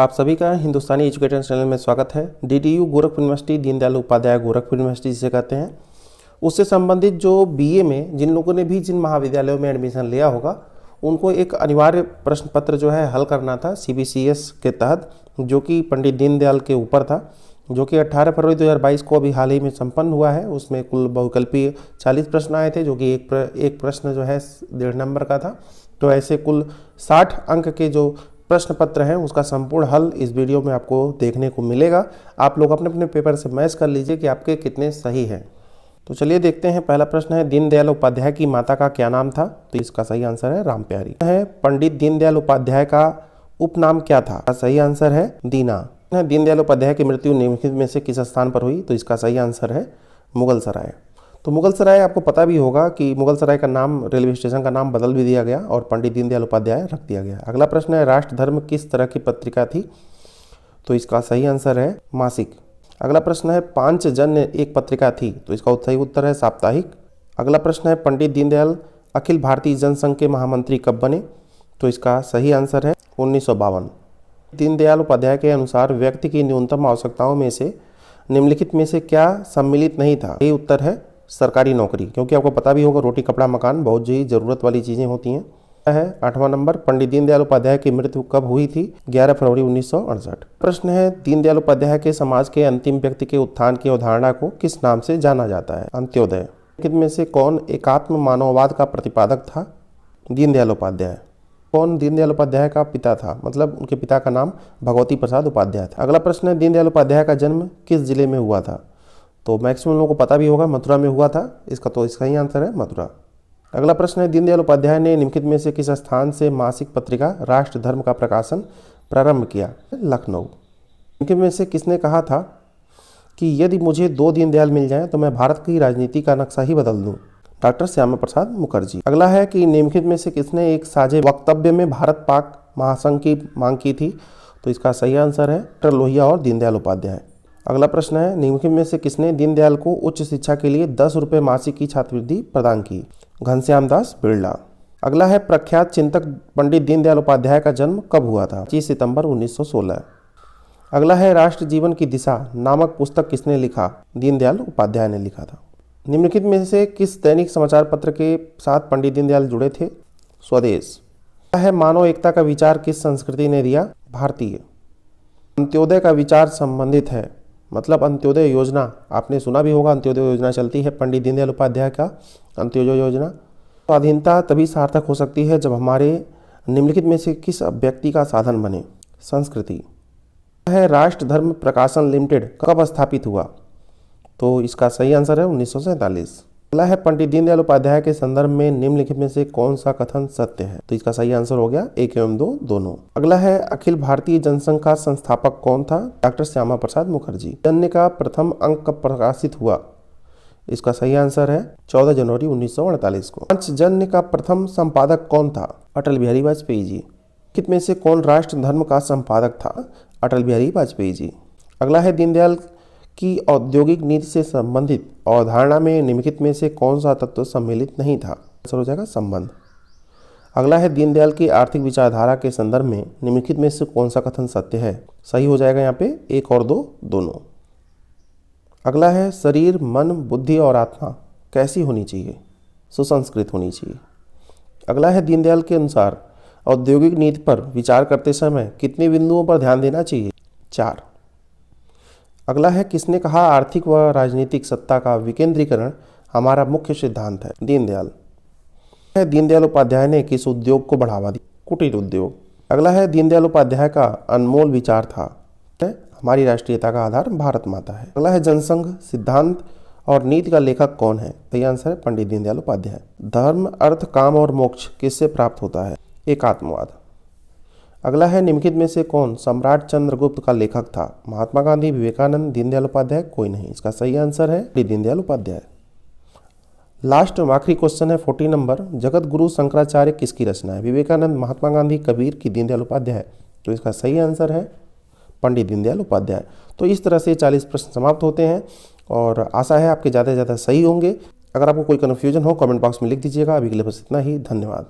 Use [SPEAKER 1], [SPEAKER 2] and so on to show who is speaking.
[SPEAKER 1] आप सभी का हिंदुस्तानी एजुकेटर चैनल में स्वागत है। DDU Gorakhpur university, Deendayal Upadhyay Gorakhpur university जिसे कहते हैं, उससे संबंधित जो बीए में जिन लोगों ने भी जिन महाविद्यालयों में एडमिशन लिया होगा उनको एक अनिवार्य प्रश्न पत्र जो है हल करना था सीबीसीएस के तहत, जो कि पंडित दीनदयाल के ऊपर था, जो कि 18 फरवरी 2022 को अभी हाल ही में संपन्न हुआ है। उसमें कुल बहुविकल्पीय 40 प्रश्न आए थे, जो कि एक प्रश्न जो है 1.5 नंबर का था। तो ऐसे कुल 60 अंक के जो प्रश्न पत्र हैं उसका संपूर्ण हल इस वीडियो में आपको देखने को मिलेगा। आप लोग अपने अपने पेपर से मैच कर लीजिए कि आपके कितने सही हैं। तो चलिए देखते हैं। पहला प्रश्न है, दीनदयाल उपाध्याय की माता का क्या नाम था? तो इसका सही आंसर है रामप्यारी। है पंडित दीनदयाल उपाध्याय का उपनाम क्या था? सही आंसर है दीना। दीनदयाल उपाध्याय की मृत्यु निम्नलिखित में से किस स्थान पर हुई? तो इसका सही आंसर है मुगलसराय। तो मुगलसराय आपको पता भी होगा कि मुगलसराय का नाम, रेलवे स्टेशन का नाम बदल भी दिया गया और पंडित दीनदयाल उपाध्याय रख दिया गया। अगला प्रश्न है, राष्ट्र धर्म किस तरह की पत्रिका थी? तो इसका सही आंसर है मासिक। अगला प्रश्न है, पांचजन्य एक पत्रिका थी? तो इसका सही उत्तर है साप्ताहिक। अगला प्रश्न है, पंडित दीनदयाल अखिल भारतीय जनसंघ के महामंत्री कब बने? तो इसका सही आंसर है 1952। दीनदयाल उपाध्याय के अनुसार व्यक्ति की न्यूनतम आवश्यकताओं में से निम्नलिखित में से क्या सम्मिलित नहीं था? यही उत्तर है सरकारी नौकरी, क्योंकि आपको पता भी होगा रोटी कपड़ा मकान बहुत ही जरूरत वाली चीजें होती हैं। है 8वां नंबर, पंडित दीनदयाल उपाध्याय की मृत्यु कब हुई थी? 11 फरवरी 1968। प्रश्न है, दीनदयाल उपाध्याय के समाज के अंतिम व्यक्ति के उत्थान की अवधारणा को किस नाम से जाना जाता है? अंत्योदय। में से कौन एकात्म मानववाद का प्रतिपादक था? दीनदयाल उपाध्याय। कौन दीनदयाल उपाध्याय का पिता था? मतलब उनके पिता का नाम भगवती प्रसाद उपाध्याय था। अगला प्रश्न है, दीनदयाल उपाध्याय का जन्म किस जिले में हुआ था? तो मैक्सिमम लोगों को पता भी होगा मथुरा में हुआ था। इसका ही आंसर है मथुरा। अगला प्रश्न है, दीनदयाल उपाध्याय ने निम्नलिखित में से किस स्थान से मासिक पत्रिका राष्ट्र धर्म का प्रकाशन प्रारंभ किया? लखनऊ। निम्नलिखित में से किसने कहा था कि यदि मुझे 2 दीनदयाल मिल जाएं तो मैं भारत की राजनीति का नक्शा ही बदल दूं? डॉक्टर श्यामा प्रसाद मुखर्जी। अगला है कि निम्नलिखित में से किसने एक साझे वक्तव्य में भारत पाक महासंघ की मांग की थी? तो इसका सही आंसर है डॉक्टर लोहिया और दीनदयाल उपाध्याय। अगला प्रश्न है, निम्नलिखित में से किसने दीनदयाल को उच्च शिक्षा के लिए 10 रुपये मासिक की छात्रवृत्ति प्रदान की? घनश्याम दास बिरला। अगला है, प्रख्यात चिंतक पंडित दीनदयाल उपाध्याय का जन्म कब हुआ था? 25 सितंबर 1916। अगला है, राष्ट्र जीवन की दिशा नामक पुस्तक किसने लिखा? दीनदयाल उपाध्याय ने लिखा था। निम्नलिखित में से किस दैनिक समाचार पत्र के साथ पंडित दीनदयाल जुड़े थे? स्वदेश। है, मानव एकता का विचार किस संस्कृति ने दिया? भारतीय। अंत्योदय का विचार संबंधित है, मतलब अंत्योदय योजना आपने सुना भी होगा। अंत्योदय योजना चलती है पंडित दीनदयाल उपाध्याय का अंत्योदय योजना। स्वाधीनता तभी सार्थक हो सकती है जब हमारे निम्नलिखित में से किस व्यक्ति का साधन बने? संस्कृति। है, राष्ट्र धर्म प्रकाशन लिमिटेड कब स्थापित हुआ? तो इसका सही आंसर है 1947। अगला है, पंडित दीनदयाल उपाध्याय के संदर्भ में निम्नलिखित में से कौन सा कथन सत्य है? तो इसका सही आंसर हो गया 1 एवं 2 दोनों। अगला है, अखिल भारतीय जनसंघ का संस्थापक कौन था? डॉक्टर श्यामा प्रसाद मुखर्जी। जन्य का प्रथम अंक कब प्रकाशित हुआ? इसका सही आंसर है 14 जनवरी 1948 को। पंचजन्य का प्रथम संपादक कौन था? अटल बिहारी वाजपेयी जी। निम्नलिखित में से कौन राष्ट्र धर्म का संपादक था? अटल बिहारी वाजपेयी जी। अगला है, दीनदयाल की औद्योगिक नीति से संबंधित अवधारणा में निम्नलिखित में से कौन सा तत्व सम्मिलित नहीं था? आंसर हो जाएगा संबंध। अगला है, दीनदयाल की आर्थिक विचारधारा के संदर्भ में निम्नलिखित में से कौन सा कथन सत्य है? सही हो जाएगा यहाँ पे 1 और 2 दोनों। अगला है, शरीर, मन, बुद्धि और आत्मा कैसी होनी चाहिए? सुसंस्कृत होनी चाहिए। अगला है, दीनदयाल के अनुसार औद्योगिक नीति पर विचार करते समय कितने बिंदुओं पर ध्यान देना चाहिए? 4। अगला है, किसने कहा आर्थिक व राजनीतिक सत्ता का विकेंद्रीकरण हमारा मुख्य सिद्धांत है? दीनदयाल। है, दीनदयाल उपाध्याय ने किस उद्योग को बढ़ावा दिया? कुटीर उद्योग। अगला है, दीनदयाल उपाध्याय का अनमोल विचार था हमारी राष्ट्रीयता का आधार भारत माता है। अगला है, जनसंघ सिद्धांत और नीति का लेखक कौन है? सही आंसर है पंडित दीनदयाल उपाध्याय। धर्म, अर्थ, काम और मोक्ष किससे प्राप्त होता है? एकात्मवाद। अगला है, निम्नलिखित में से कौन सम्राट चंद्रगुप्त का लेखक था? महात्मा गांधी, विवेकानंद, दीनदयाल उपाध्याय, कोई नहीं। इसका सही आंसर है दीनदयाल उपाध्याय। लास्ट आखिरी क्वेश्चन है 40 नंबर, जगत गुरु शंकराचार्य किसकी रचना है? विवेकानंद, महात्मा गांधी, कबीर की दीनदयाल उपाध्याय? तो इसका सही आंसर है पंडित दीनदयाल उपाध्याय। तो इस तरह से 40 प्रश्न समाप्त होते हैं और आशा है आपके ज़्यादा से ज़्यादा सही होंगे। अगर आपको कोई कन्फ्यूजन हो कमेंट बॉक्स में लिख दीजिएगा। अभी के लिए बस इतना ही, धन्यवाद।